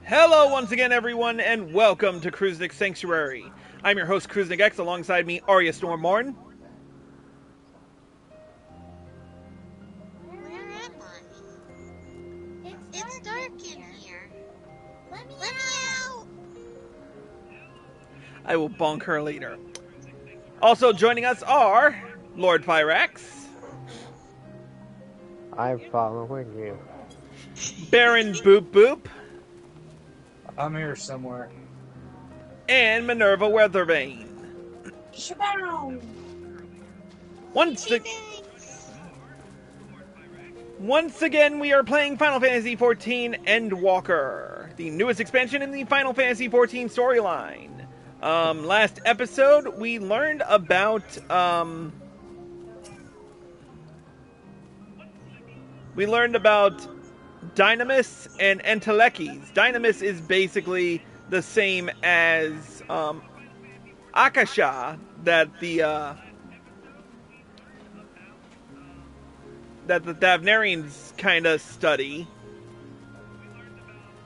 Hello once again, everyone, and welcome to Kruznik's Sanctuary. I'm your host, Kruznik X. Alongside me, Arya Storm Martin. Where am I? It's dark in here. Let me out! I will bonk her later. Also joining us are Lord Pyrax, I'm following you. Baron Boop Boop, I'm here somewhere. and Minerva Weathervane. Shabow! Once again, we are playing Final Fantasy XIV Endwalker, the newest expansion in the Final Fantasy XIV storyline. Last episode, we learned about, Dynamis and Entelekes. Dynamis is basically the same as, Akasha that the Thavnarians kind of study.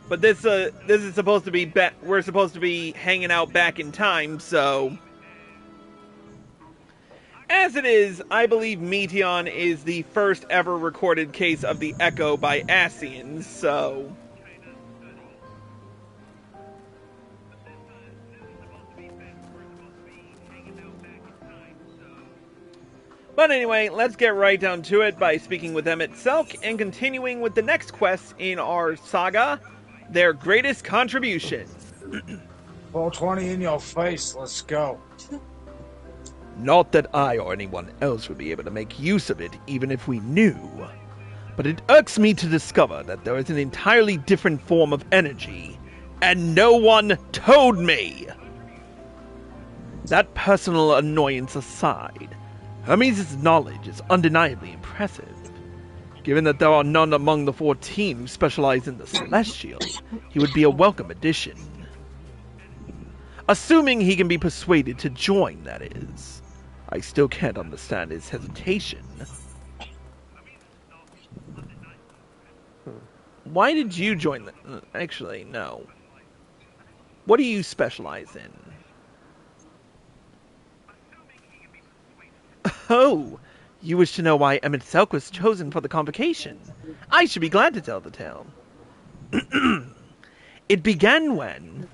But this is supposed to be we're supposed to be hanging out back in time, so as it is, I believe Meteon is the first ever recorded case of the Echo by Ascians, so but anyway, let's get right down to it by speaking with Emet-Selch and continuing with the next quest in our saga, their greatest contribution. 420 in your face, let's go. Not that I or anyone else would be able to make use of it, even if we knew. But it irks me to discover that there is an entirely different form of energy, and no one told me! That personal annoyance aside, Hermes' knowledge is undeniably impressive. Given that there are none among the 14 who specialize in the Celestial, he would be a welcome addition. Assuming he can be persuaded to join, that is. I still can't understand his hesitation. Why did you join the... Actually, no. What do you specialize in? Oh, you wish to know why Emet-Selch was chosen for the convocation? I should be glad to tell the tale. It began when...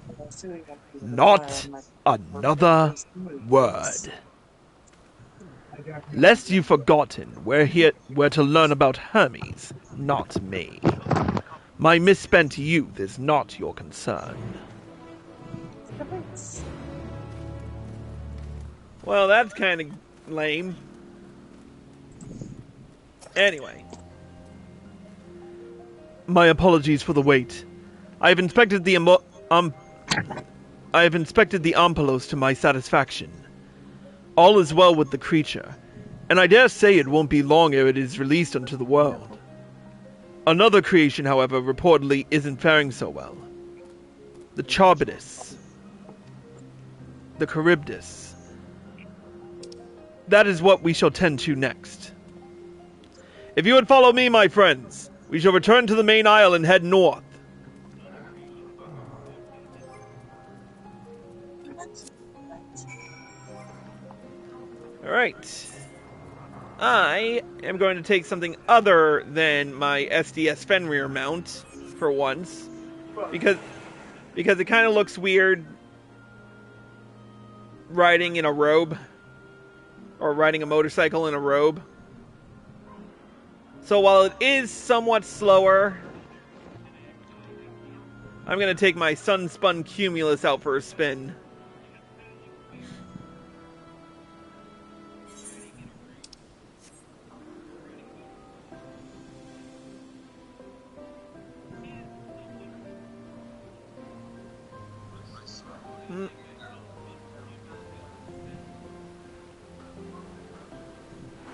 Not another word. Lest you've forgotten, we're to learn about Hermes, not me. My misspent youth is not your concern. Well, that's kind of lame. Anyway. My apologies for the wait. I have inspected the Ampelos to my satisfaction. All is well with the creature, and I dare say it won't be long ere it is released unto the world. Another creation, however, reportedly isn't faring so well. The Charybdis. The Charybdis. That is what we shall tend to next. If you would follow me, my friends, we shall return to the main isle and head north. Alright. I am going to take something other than my SDS Fenrir mount, for once. Because it kind of looks weird riding in a robe. Or riding a motorcycle in a robe. So while it is somewhat slower, I'm going to take my Sunspun Cumulus out for a spin.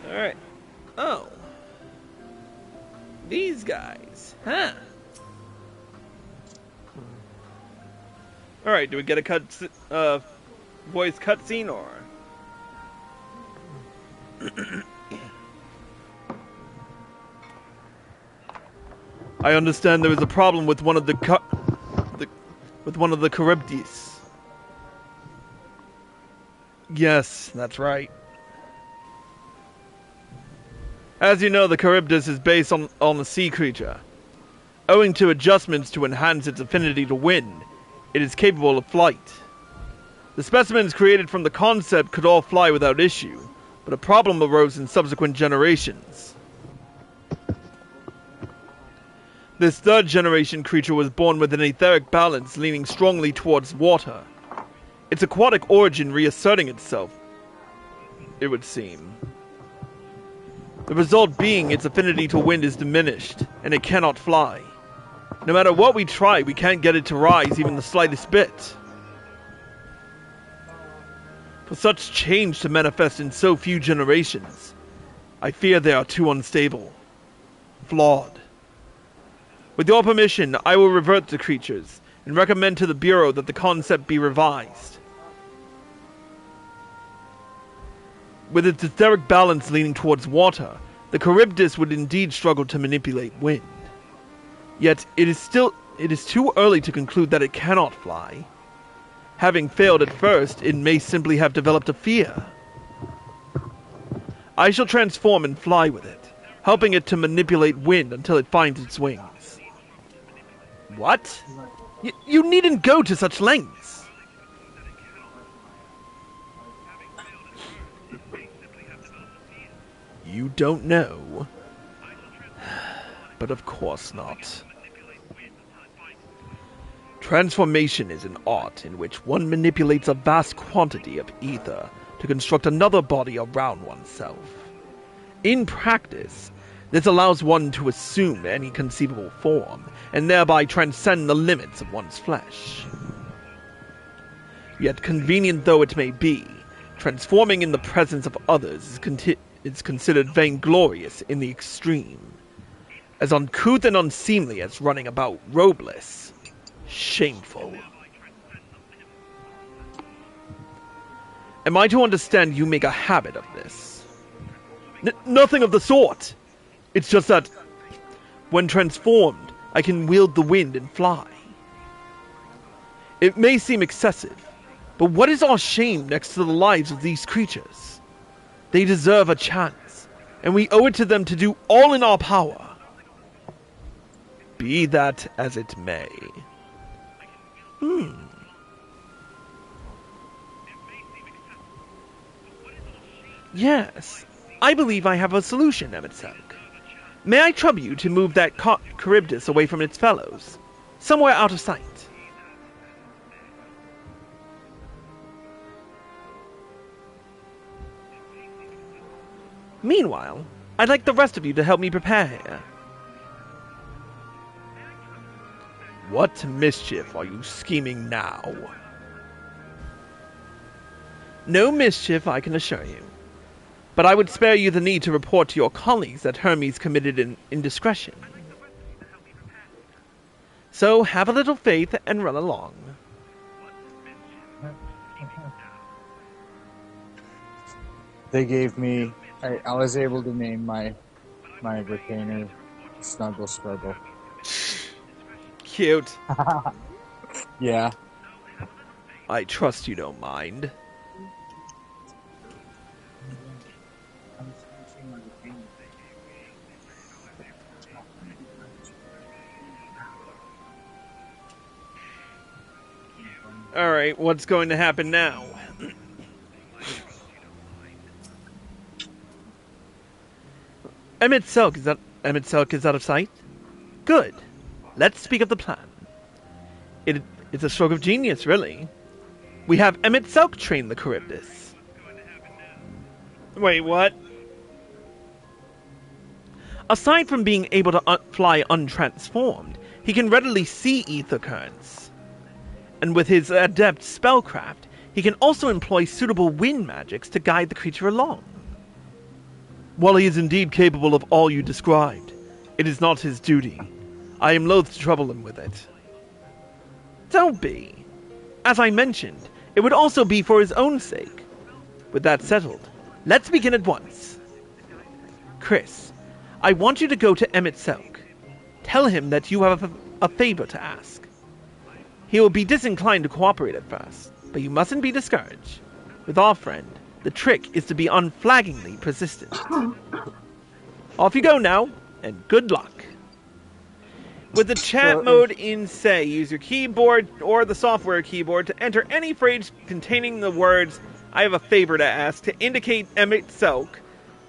Alright. Oh. These guys. Huh. Alright, do we get a voice cutscene or? I understand there is a problem with one of the with one of the Charybdis. Yes, that's right. As you know, the Charybdis is based on a sea creature. Owing to adjustments to enhance its affinity to wind, it is capable of flight. The specimens created from the concept could all fly without issue, but a problem arose in subsequent generations. This third generation creature was born with an etheric balance leaning strongly towards water. Its aquatic origin reasserting itself, it would seem. The result being its affinity to wind is diminished, and it cannot fly. No matter what we try, we can't get it to rise even the slightest bit. For such change to manifest in so few generations, I fear they are too unstable. Flawed. With your permission, I will revert the creatures, and recommend to the Bureau that the concept be revised. With its etheric balance leaning towards water, the Charybdis would indeed struggle to manipulate wind. Yet, it is too early to conclude that it cannot fly. Having failed at first, it may simply have developed a fear. I shall transform and fly with it, helping it to manipulate wind until it finds its wings. What? You needn't go to such lengths. You don't know. But of course not. Transformation is an art in which one manipulates a vast quantity of ether to construct another body around oneself. In practice, this allows one to assume any conceivable form, and thereby transcend the limits of one's flesh. Yet convenient though it may be, transforming in the presence of others is considered vainglorious in the extreme. As uncouth and unseemly as running about robeless. Shameful. Am I to understand you make a habit of this? Nothing of the sort! It's just that, when transformed, I can wield the wind and fly. It may seem excessive, but what is our shame next to the lives of these creatures? They deserve a chance, and we owe it to them to do all in our power. Be that as it may. Yes, I believe I have a solution, Emet-Selch. May I trouble you to move that Charybdis away from its fellows, somewhere out of sight? Meanwhile, I'd like the rest of you to help me prepare here. What mischief are you scheming now? No mischief, I can assure you. But I would spare you the need to report to your colleagues that Hermes committed an indiscretion. So have a little faith and run along. They gave me... I was able to name my retainer Snuggle Struggle. Cute. Yeah. I trust you don't mind. Alright, what's going to happen now? Emet-Selch is out of sight? Good. Let's speak of the plan. It's a stroke of genius, really. We have Emet-Selch train the Charybdis. Wait, what? Aside from being able to fly untransformed, he can readily see ether currents. And with his adept spellcraft, he can also employ suitable wind magics to guide the creature along. While he is indeed capable of all you described, it is not his duty. I am loath to trouble him with it. Don't be. As I mentioned, it would also be for his own sake. With that settled, let's begin at once. Chris, I want you to go to Emet-Selch. Tell him that you have a favor to ask. He will be disinclined to cooperate at first, but you mustn't be discouraged. With our friend, the trick is to be unflaggingly persistent. Off you go now, and good luck. With the chat mode in Say, use your keyboard or the software keyboard to enter any phrase containing the words, "I have a favor to ask," to indicate Emet-Selch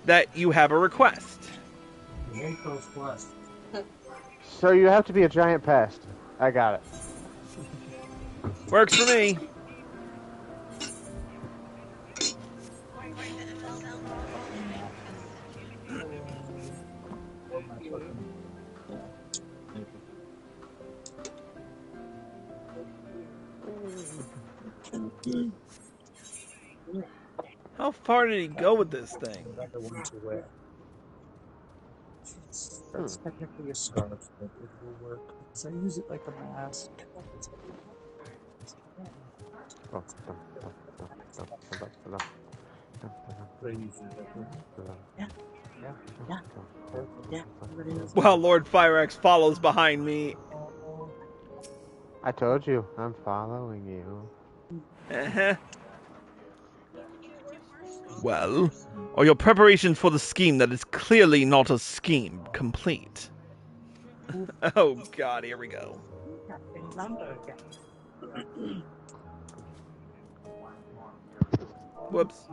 that you have a request. So you have to be a giant pest. I got it. Works for me. How far did he go with this thing? That's technically a scarf, but it will work because I use it like a mask. While Lord Firex follows behind me. I told you, I'm following you. Uh-huh. Well, are your preparations for the scheme that is clearly not a scheme complete? Oh god, here we go. Whoops.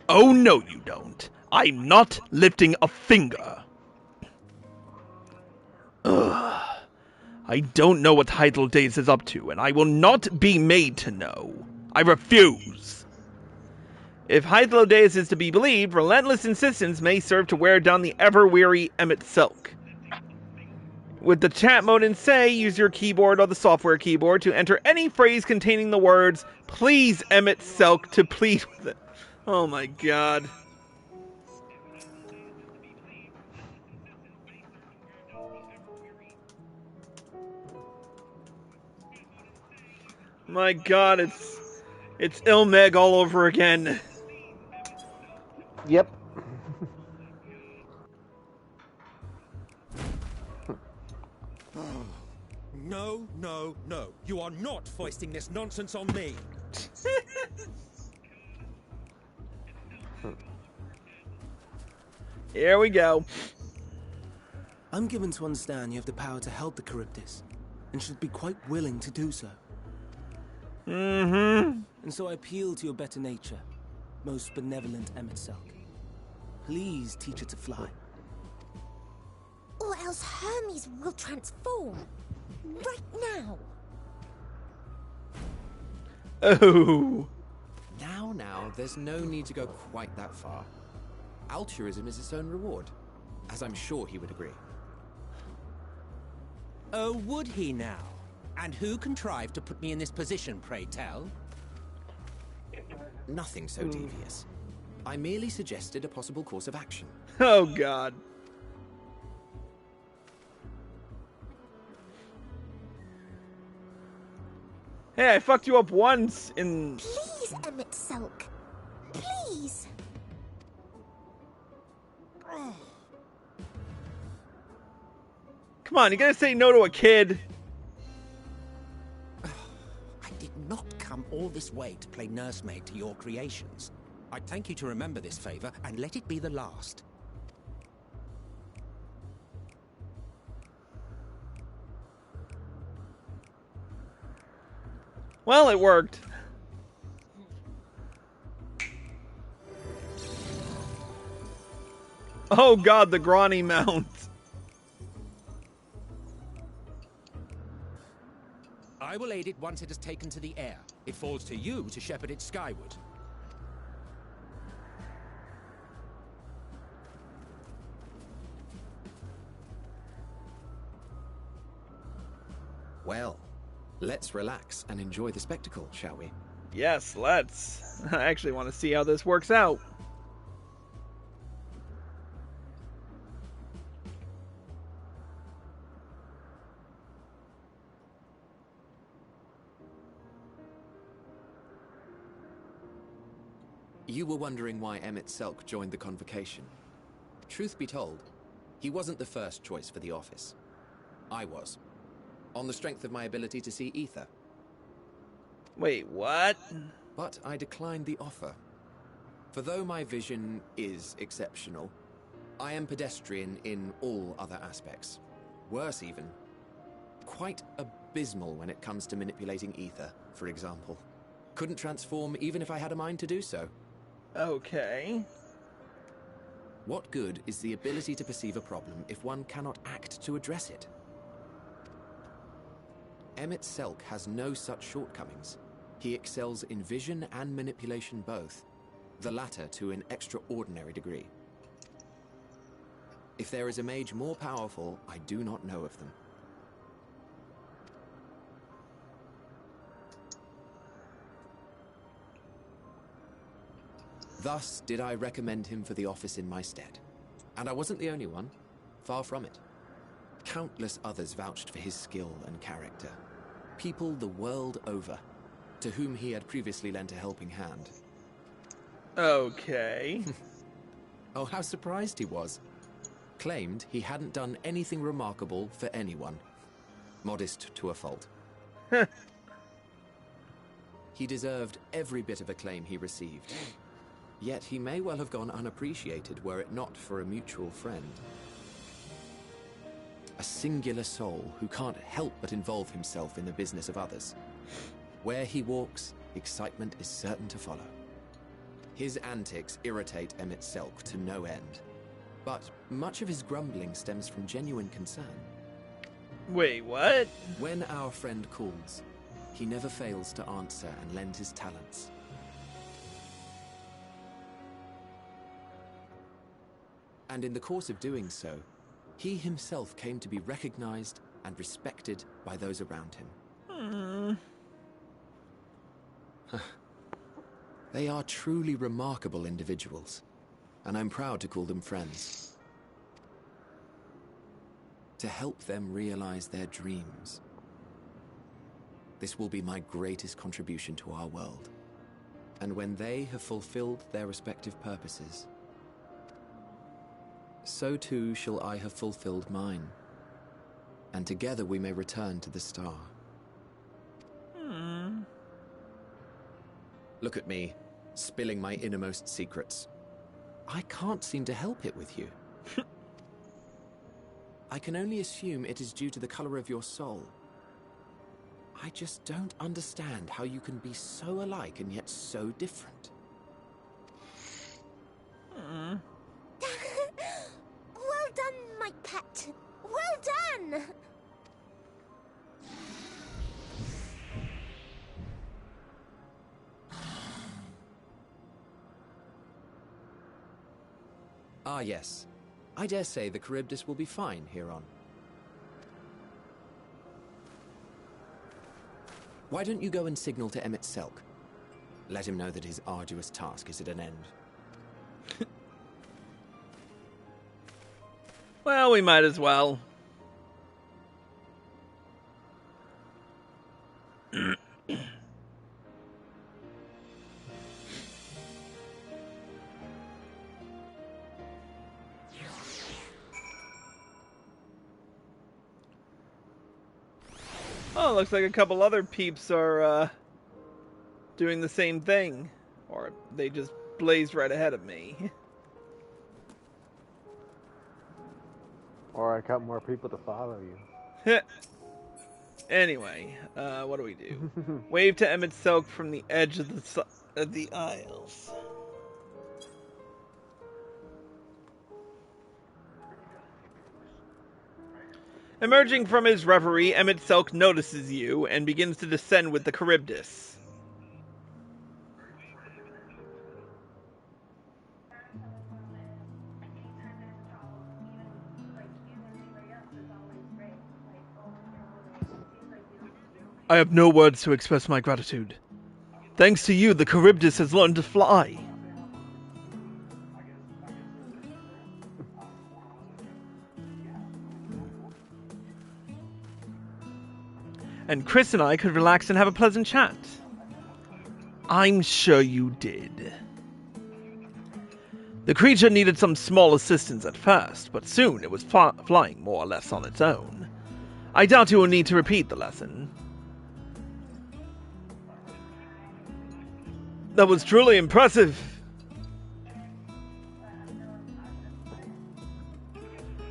Oh no you don't. I'm not lifting a finger. Ugh. I don't know what Hyttal Days is up to, and I will not be made to know. I refuse. If Hyttal Days is to be believed, relentless insistence may serve to wear down the ever-weary Emet-Selch. With the chat mode in Say, use your keyboard or the software keyboard to enter any phrase containing the words, "Please, Emet-Selch," to plead with it. Oh my god. My god, it's Ilmeg all over again. Yep. No, no, no. You are not foisting this nonsense on me. Here we go. I'm given to understand you have the power to help the Charybdis, and should be quite willing to do so. Mm-hmm. And so I appeal to your better nature, most benevolent Emet-Selch. Please teach her to fly. Or else Hermes will transform. Right now. Oh. Now, there's no need to go quite that far. Altruism is its own reward, as I'm sure he would agree. Oh, would he now? And who contrived to put me in this position, pray tell? Nothing so devious. I merely suggested a possible course of action. Oh god. Hey, I fucked you up once in... Please, Emet-Selch. Please. Come on, you gotta say no to a kid. I did not come all this way to play nursemaid to your creations. I'd thank you to remember this favor and let it be the last. Well, it worked. Oh god, the Granny Mount. I will aid it once it has taken to the air. It falls to you to shepherd it skyward. Well, let's relax and enjoy the spectacle, shall we? Yes, let's. I actually want to see how this works out. You were wondering why Emet-Selch joined the convocation. Truth be told, he wasn't the first choice for the office. I was. On the strength of my ability to see ether. Wait, what? But I declined the offer. For though my vision is exceptional, I am pedestrian in all other aspects. Worse even. Quite abysmal when it comes to manipulating ether, for example. Couldn't transform even if I had a mind to do so. Okay. What good is the ability to perceive a problem if one cannot act to address it? Emet-Selch has no such shortcomings. He excels in vision and manipulation both, the latter to an extraordinary degree. If there is a mage more powerful, I do not know of them. Thus did I recommend him for the office in my stead. And I wasn't the only one. Far from it. Countless others vouched for his skill and character. People the world over, to whom he had previously lent a helping hand. Okay. Oh, how surprised he was. Claimed he hadn't done anything remarkable for anyone. Modest to a fault. He deserved every bit of acclaim he received. Yet he may well have gone unappreciated were it not for a mutual friend. A singular soul who can't help but involve himself in the business of others. Where he walks, excitement is certain to follow. His antics irritate Emet-Selch to no end. But much of his grumbling stems from genuine concern. Wait, what? When our friend calls, he never fails to answer and lend his talents. And in the course of doing so, he himself came to be recognized and respected by those around him. They are truly remarkable individuals, and I'm proud to call them friends. To help them realize their dreams. This will be my greatest contribution to our world. And when they have fulfilled their respective purposes, so too shall I have fulfilled mine, and together we may return to the star. Look at me, spilling my innermost secrets. I can't seem to help it with you. I can only assume it is due to the color of your soul. I just don't understand how you can be so alike and yet so different. Well done, my pet. Well done! Ah, yes. I dare say the Charybdis will be fine here on. Why don't you go and signal to Emet-Selch? Let him know that his arduous task is at an end. Well, we might as well. Oh, looks like a couple other peeps are doing the same thing. Or they just blazed right ahead of me. Or I got more people to follow you. Anyway, what do we do? Wave to Emet-Selch from the edge of the aisles. Emerging from his reverie, Emet-Selch notices you and begins to descend with the Charybdis. I have no words to express my gratitude. Thanks to you, the Charybdis has learned to fly. And Chris and I could relax and have a pleasant chat. I'm sure you did. The creature needed some small assistance at first, but soon it was flying more or less on its own. I doubt you will need to repeat the lesson. That was truly impressive.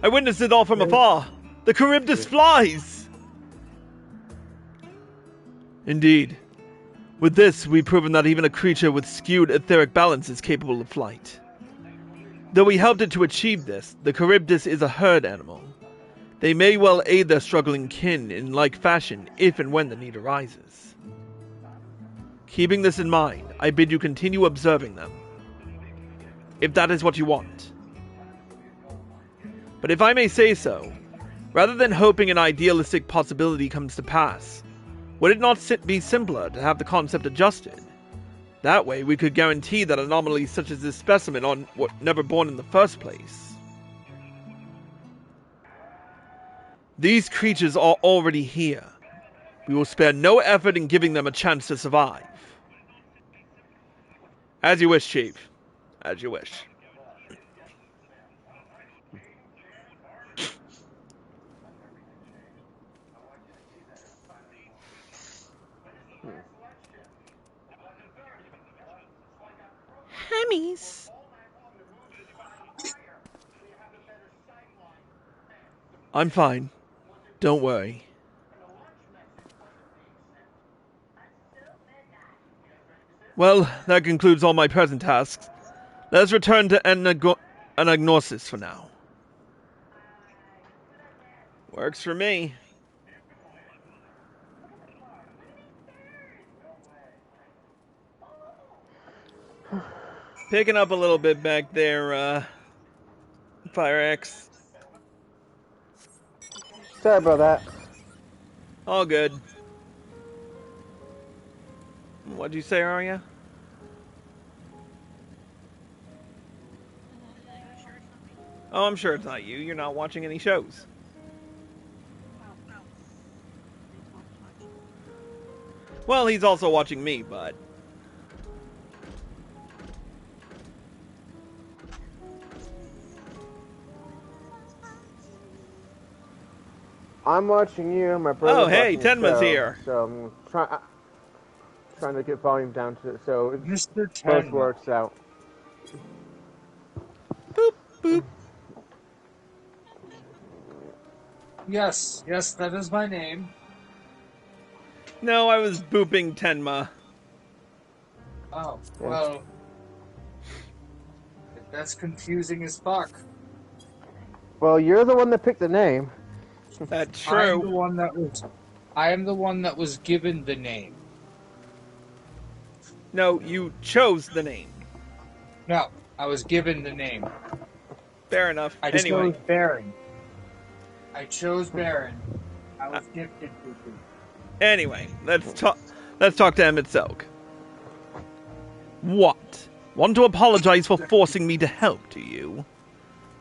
I witnessed it all from afar. The Charybdis flies! Indeed. With this, we've proven that even a creature with skewed etheric balance is capable of flight. Though we helped it to achieve this, the Charybdis is a herd animal. They may well aid their struggling kin in like fashion if and when the need arises. Keeping this in mind, I bid you continue observing them. If that is what you want. But if I may say so, rather than hoping an idealistic possibility comes to pass, would it not be simpler to have the concept adjusted? That way we could guarantee that anomalies such as this specimen were never born in the first place. These creatures are already here. We will spare no effort in giving them a chance to survive. As you wish, Chief. As you wish. Hammies. I'm fine. Don't worry. Well, that concludes all my present tasks. Let's return to Anagnosis for now. Works for me. Picking up a little bit back there, Fire X. Sorry about that. All good. What'd you say, Arya? Oh, I'm sure it's not you. You're not watching any shows. Well, he's also watching me, but... I'm watching you. My brother. Oh, hey, watching the Tenma's show, here. So I'm trying to get volume down to it, so it Mr. both Tenma. works out. Boop, boop. Yes, that is my name. No, I was booping Tenma. Oh, well. That's confusing as fuck. Well, you're the one that picked the name. That's I am true. the one that was given the name. No, you chose the name. No, I was given the name. Fair enough. I just Anyway. chose Baron. I chose Baron. I was gifted with it. Anyway, let's talk to Emet-Selch. What? Want to apologize for forcing me to help, do you?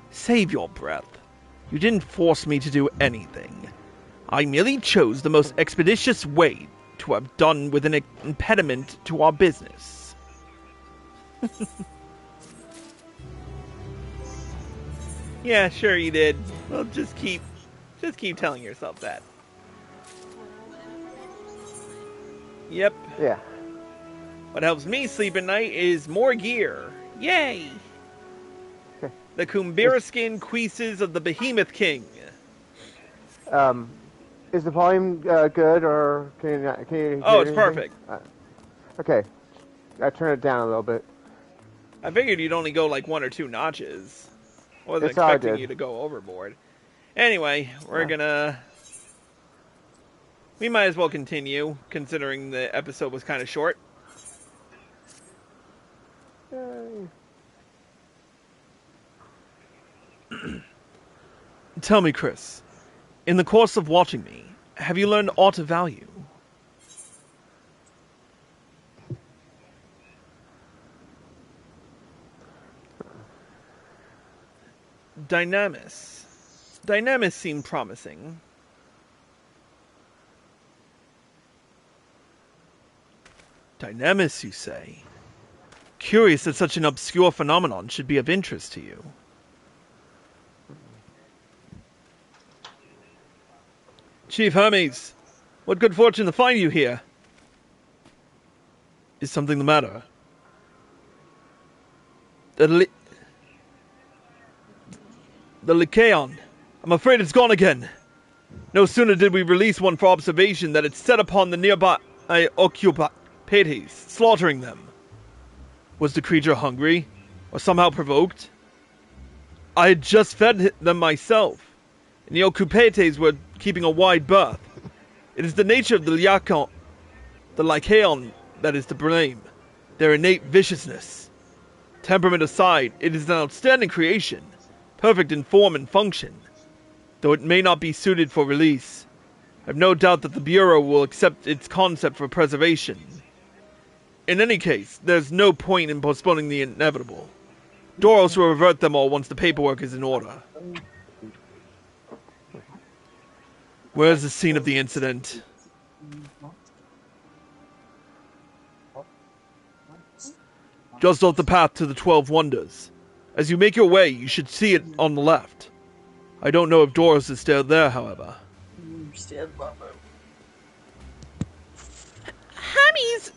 Save your breath. You didn't force me to do anything. I merely chose the most expeditious way to have done with an impediment to our business. Yeah, sure you did. Well, just keep telling yourself that. Yep. Yeah. What helps me sleep at night is more gear. Yay! The Kumbira skin cuisses of the Behemoth King. Is the volume good, or can you hear Oh, it's anything? perfect. Okay. I turn it down a little bit. I figured you'd only go like 1 or 2 notches. I wasn't It's all expecting good. you to go overboard. Anyway, we might as well continue, considering the episode was kind of short. Tell me, Chris, in the course of watching me, have you learned aught of value? Dynamis seemed promising. Dynamis, you say? curious that such an obscure phenomenon should be of interest to you. Chief Hermes, what good fortune to find you here. Is something the matter? The Lycaon. I'm afraid it's gone again. No sooner did we release one for observation that it set upon the nearby occupates, slaughtering them. Was the creature hungry? Or somehow provoked? I had just fed them myself, and the occupates were keeping a wide berth. It is the nature of the Lycaon that is to blame, their innate viciousness. Temperament aside, it is an outstanding creation, perfect in form and function, though it may not be suited for release. I have no doubt that the Bureau will accept its concept for preservation. In any case, there's no point in postponing the inevitable. Doros will revert them all once the paperwork is in order. Where's the scene of the incident? Just off the path to the 12 Wonders. As you make your way, you should see it on the left. I don't know if Doros is still there, however. Hermes,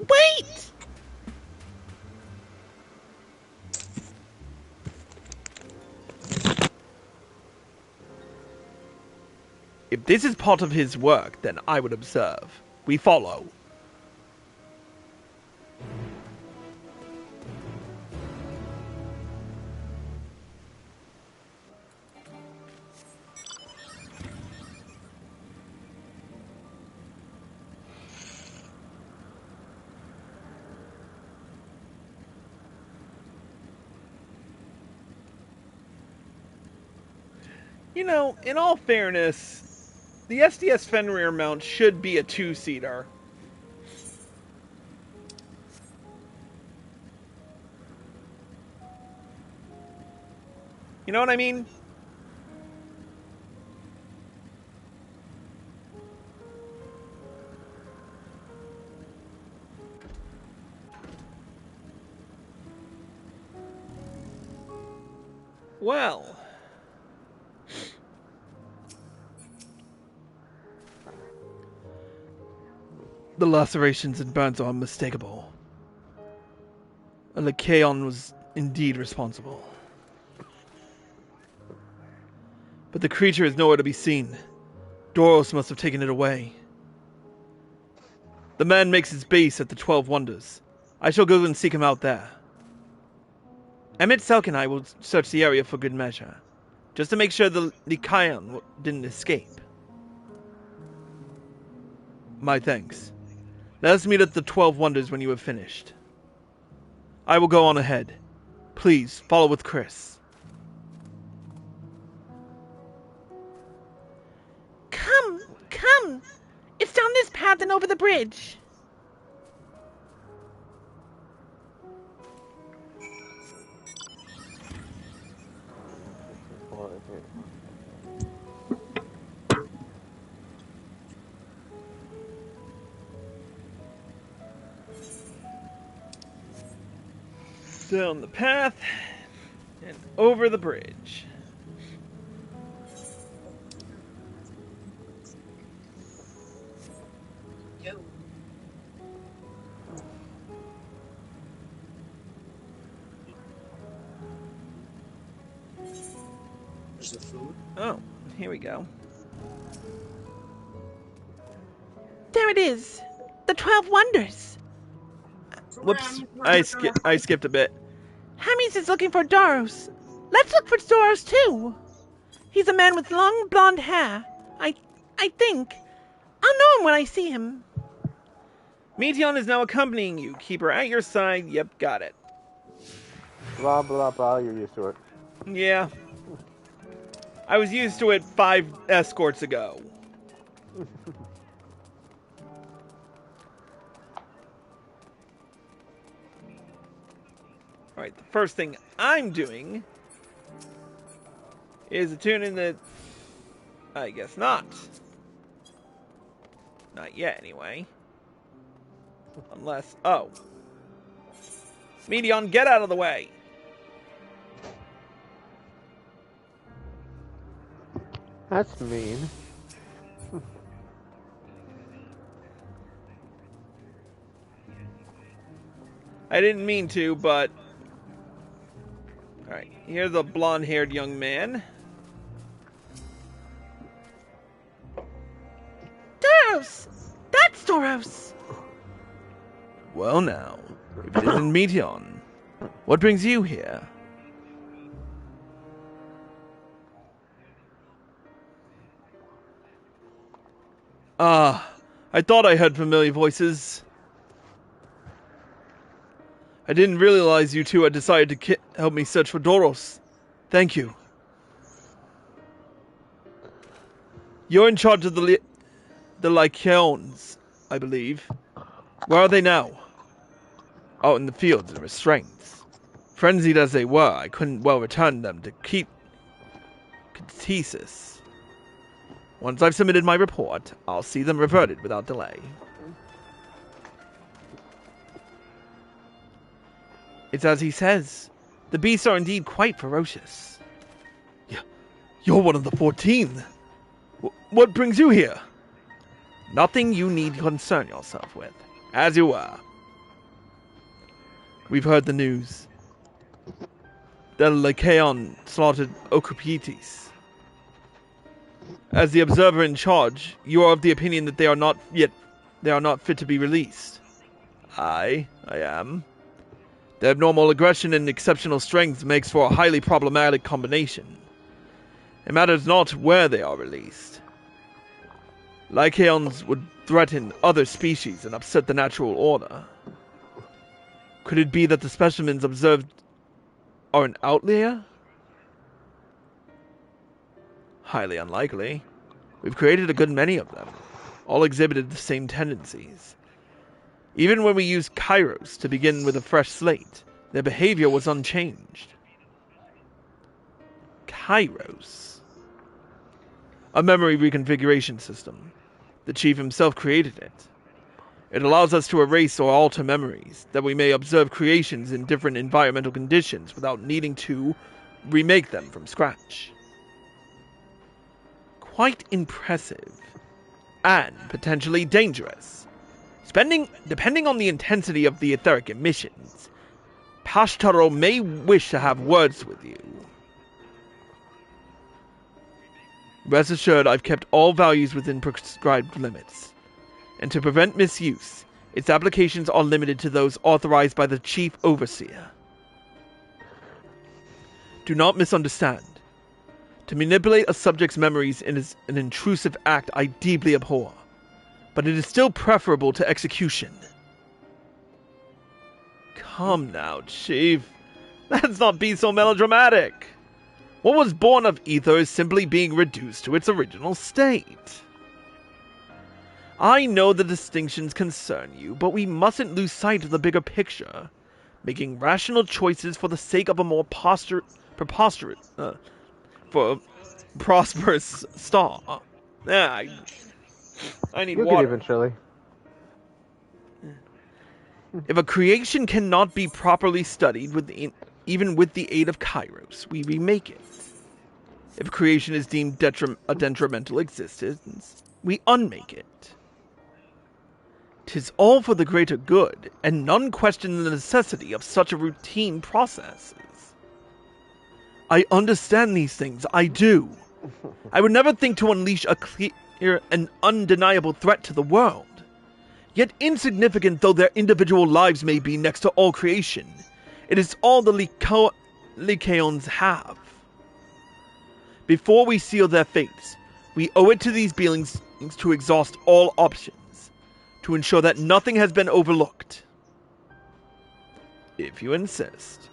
wait! If this is part of his work, then I would observe. We follow. You know, in all fairness, the SDS Fenrir mount should be a two-seater. You know what I mean? Well... The lacerations and burns are unmistakable. A Lycaon was indeed responsible. But the creature is nowhere to be seen. Doros must have taken it away. The man makes his base at the 12 Wonders. I shall go and seek him out there. Emet-Selch and I will search the area for good measure, just to make sure the Lycaon didn't escape. My thanks. Let us meet at the 12 Wonders when you have finished. I will go on ahead. Please, follow with Chris. Come! It's down this path and over the bridge. Down the path and over the bridge. There's the food. Oh, here we go. There it is. The 12 Wonders. Whoops, I skipped a bit. Hermes is looking for Doros. Let's look for Doros too. He's a man with long blonde hair. I think. I'll know him when I see him. Meteon is now accompanying you. Keep her at your side. Yep, got it. Blah, blah, blah, you're used to it. Yeah. I was used to it 5 escorts ago. Alright, the first thing I'm doing is attuning the... I guess not. Not yet, anyway. Unless... Oh. Medion, get out of the way! That's mean. I didn't mean to, but... Alright, here's a blonde-haired young man. Doros! That's Doros! Well now, if it isn't Meteon, what brings you here? Ah, I thought I heard familiar voices. I didn't realize you two had decided to help me search for Doros. Thank you. You're in charge of the Lycaons, I believe. Where are they now? Out in the fields in restraints. Frenzied as they were, I couldn't well return them to keep Catesis. Once I've submitted my report, I'll see them reverted without delay. It's as he says. The beasts are indeed quite ferocious. You're one of the 14. What brings you here? Nothing you need concern yourself with. As you were. We've heard the news. The Lycaon slaughtered Okupites. As the observer in charge, you are of the opinion that they are not fit to be released. I am. Their abnormal aggression and exceptional strength makes for a highly problematic combination. It matters not where they are released. Lycaons would threaten other species and upset the natural order. Could it be that the specimens observed are an outlier? Highly unlikely. We've created a good many of them. All exhibited the same tendencies. Even when we used Kairos to begin with a fresh slate, their behavior was unchanged. Kairos? A memory reconfiguration system. The Chief himself created it. It allows us to erase or alter memories, that we may observe creations in different environmental conditions without needing to remake them from scratch. Quite impressive. And potentially dangerous. Depending on the intensity of the etheric emissions, Pashtaro may wish to have words with you. Rest assured, I've kept all values within prescribed limits. And to prevent misuse, its applications are limited to those authorized by the Chief Overseer. Do not misunderstand. To manipulate a subject's memories is an intrusive act I deeply abhor. But it is still preferable to execution. Come now, Chief. Let's not be so melodramatic. What was born of ether is simply being reduced to its original state. I know the distinctions concern you, but we mustn't lose sight of the bigger picture. Making rational choices for the sake of a more prosperous star. I need You'll water. get eventually. If a creation cannot be properly studied even with the aid of Kairos, we remake it. If creation is deemed a detrimental existence, we unmake it. 'Tis all for the greater good, and none question the necessity of such a routine processes. I understand these things, I do. I would never think to unleash a clear and undeniable threat to the world. Yet insignificant though their individual lives may be next to all creation, it is all the Lycaons have. Before we seal their fates, we owe it to these beings to exhaust all options, to ensure that nothing has been overlooked. If you insist,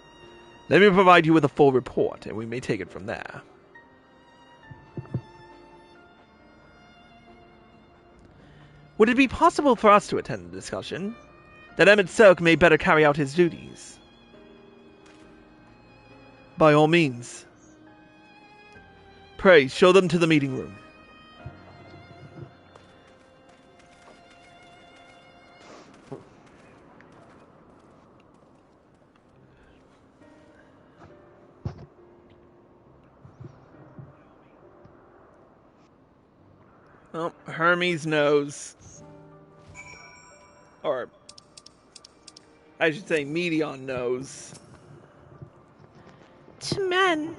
let me provide you with a full report, and we may take it from there. Would it be possible for us to attend the discussion, that Emet-Selch may better carry out his duties? By all means. Pray, show them to the meeting room. Oh, Hermes knows. Or, I should say Medion knows. To men,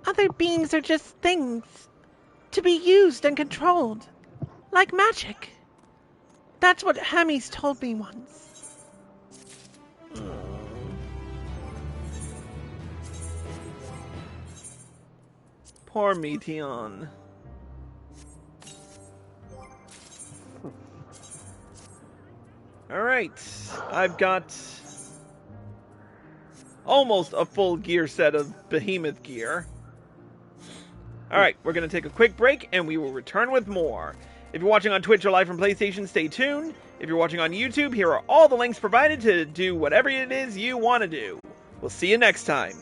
other beings are just things. To be used and controlled. Like magic. That's what Hermes told me once. Poor Meteon. Alright, I've got almost a full gear set of behemoth gear. Alright, we're going to take a quick break and we will return with more. If you're watching on Twitch or live from PlayStation, stay tuned. If you're watching on YouTube, here are all the links provided to do whatever it is you want to do. We'll see you next time.